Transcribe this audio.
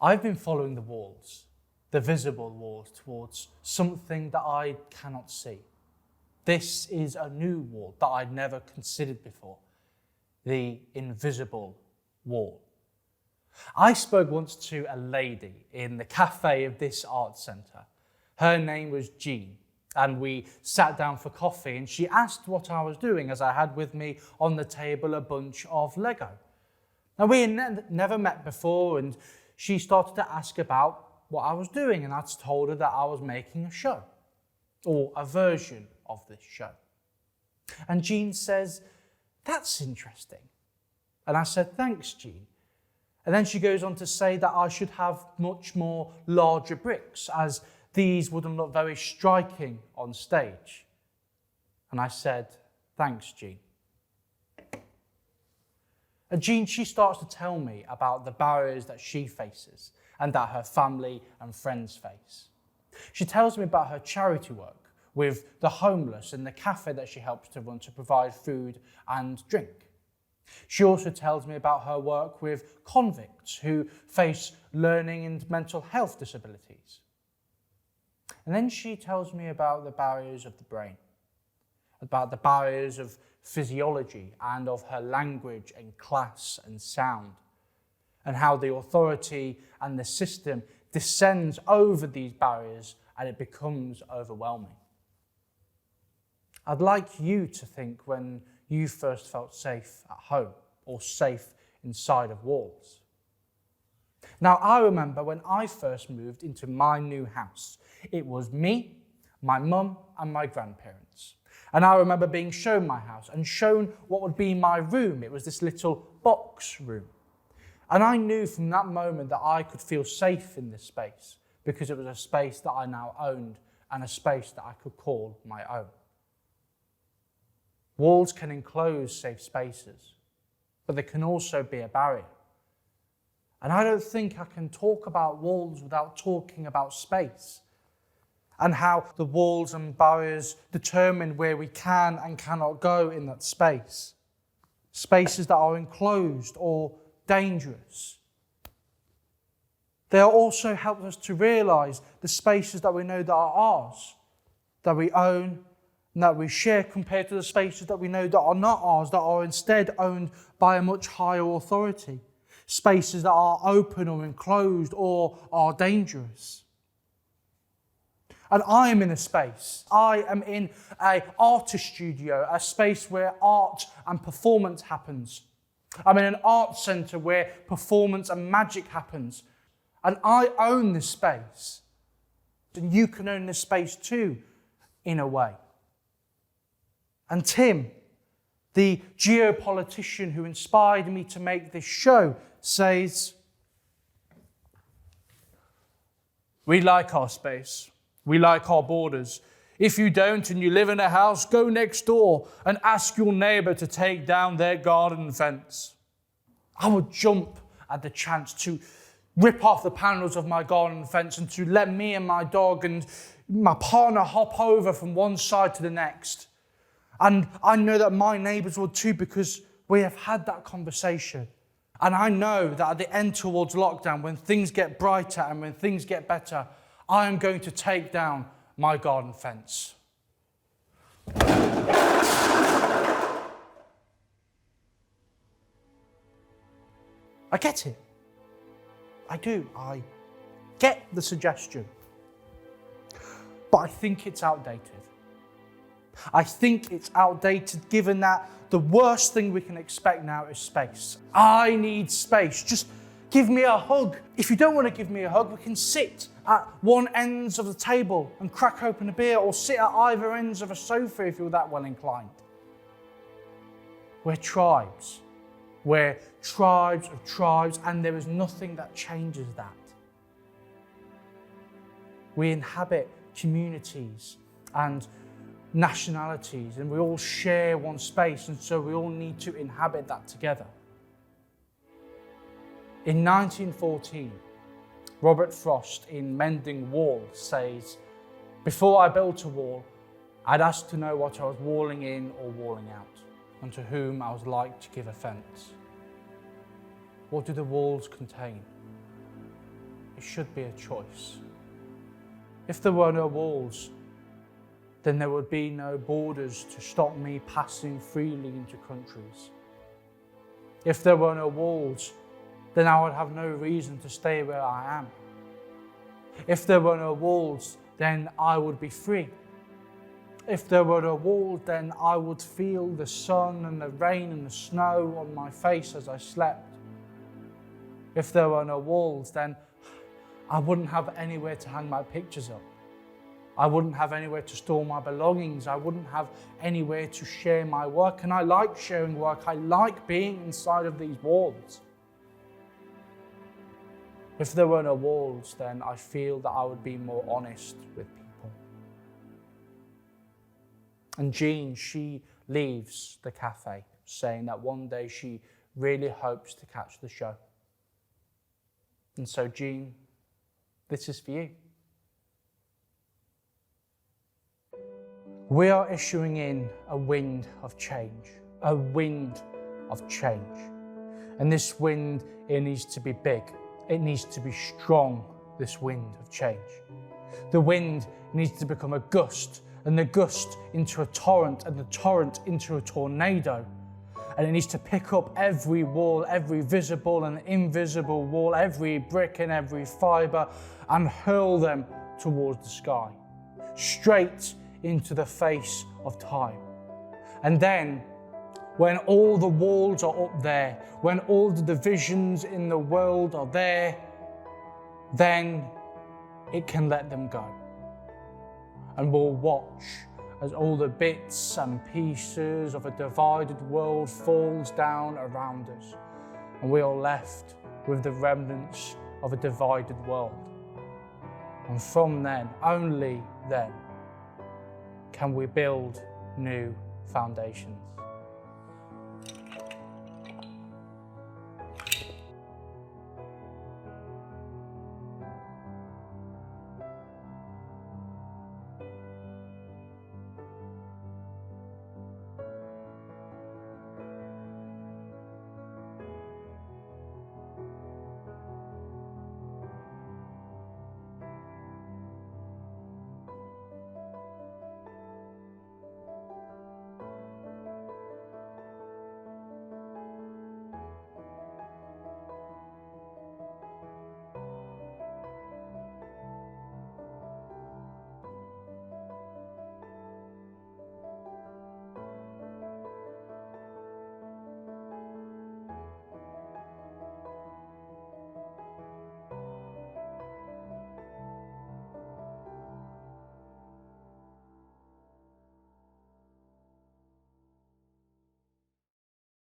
I've been following the walls, the visible walls, towards something that I cannot see. This is a new wall that I'd never considered before, the invisible wall. I spoke once to a lady in the cafe of this art centre. Her name was Jean, and we sat down for coffee, and she asked what I was doing as I had with me on the table a bunch of Lego. Now, we had never met before, and she started to ask about what I was doing, and I told her that I was making a show, or a version of this show. And Jean says, "That's interesting." And I said, "Thanks, Jean." And then she goes on to say that I should have much more larger bricks, as these wouldn't look very striking on stage. And I said, "Thanks, Jean." And Jean, she starts to tell me about the barriers that she faces and that her family and friends face. She tells me about her charity work with the homeless and the cafe that she helps to run to provide food and drink. She also tells me about her work with convicts who face learning and mental health disabilities. And then she tells me about the barriers of the brain, about the barriers of physiology and of her language and class and sound, and how the authority and the system descends over these barriers and it becomes overwhelming. I'd like you to think when you first felt safe at home or safe inside of walls. Now, I remember when I first moved into my new house, it was me, my mum, and my grandparents. And I remember being shown my house and shown what would be my room. It was this little box room. And I knew from that moment that I could feel safe in this space because it was a space that I now owned and a space that I could call my own. Walls can enclose safe spaces, but they can also be a barrier. And I don't think I can talk about walls without talking about space and how the walls and barriers determine where we can and cannot go in that space. Spaces that are enclosed or dangerous. They also help us to realise the spaces that we know that are ours, that we own, and that we share compared to the spaces that we know that are not ours, that are instead owned by a much higher authority. Spaces that are open or enclosed or are dangerous. And I am in a space. I am in an artist studio, a space where art and performance happens. I'm in an art centre where performance and magic happens. And I own this space. And you can own this space too, in a way. And Tim, the geopolitician who inspired me to make this show, says, "We like our space. We like our borders. If you don't and you live in a house, go next door and ask your neighbour to take down their garden fence." I would jump at the chance to rip off the panels of my garden fence and to let me and my dog and my partner hop over from one side to the next. And I know that my neighbours would too, because we have had that conversation. And I know that at the end towards lockdown, when things get brighter and when things get better, I am going to take down my garden fence. I get it. I do. I get the suggestion. But I think it's outdated. I think it's outdated given that the worst thing we can expect now is space. I need space. Just give me a hug. If you don't want to give me a hug, we can sit at one end of the table and crack open a beer, or sit at either ends of a sofa if you're that well inclined. We're tribes. We're tribes of tribes, and there is nothing that changes that. We inhabit communities and nationalities, and we all share one space, and so we all need to inhabit that together. In 1914, Robert Frost in Mending Walls says, "Before I built a wall, I'd ask to know what I was walling in or walling out, and to whom I was like to give offence." What do the walls contain? it should be a choice. If there were no walls, then there would be no borders to stop me passing freely into countries. If there were no walls, then I would have no reason to stay where I am. If there were no walls, then I would be free. If there were no walls, then I would feel the sun and the rain and the snow on my face as I slept. If there were no walls, then I wouldn't have anywhere to hang my pictures up. I wouldn't have anywhere to store my belongings. I wouldn't have anywhere to share my work. And I like sharing work. I like being inside of these walls. If there were no walls, then I feel that I would be more honest with people. And Jean, she leaves the cafe saying that one day she really hopes to catch the show. And so, Jean, this is for you. We are issuing in a wind of change, a wind of change. And this wind, it needs to be big. It needs to be strong, this wind of change. The wind needs to become a gust, and the gust into a torrent, and the torrent into a tornado. And it needs to pick up every wall, every visible and invisible wall, every brick and every fibre, and hurl them towards the sky, straight into the face of time. And then, when all the walls are up there, when all the divisions in the world are there, then it can let them go. And we'll watch as all the bits and pieces of a divided world falls down around us, and we are left with the remnants of a divided world. And from then, only then, can we build new foundations.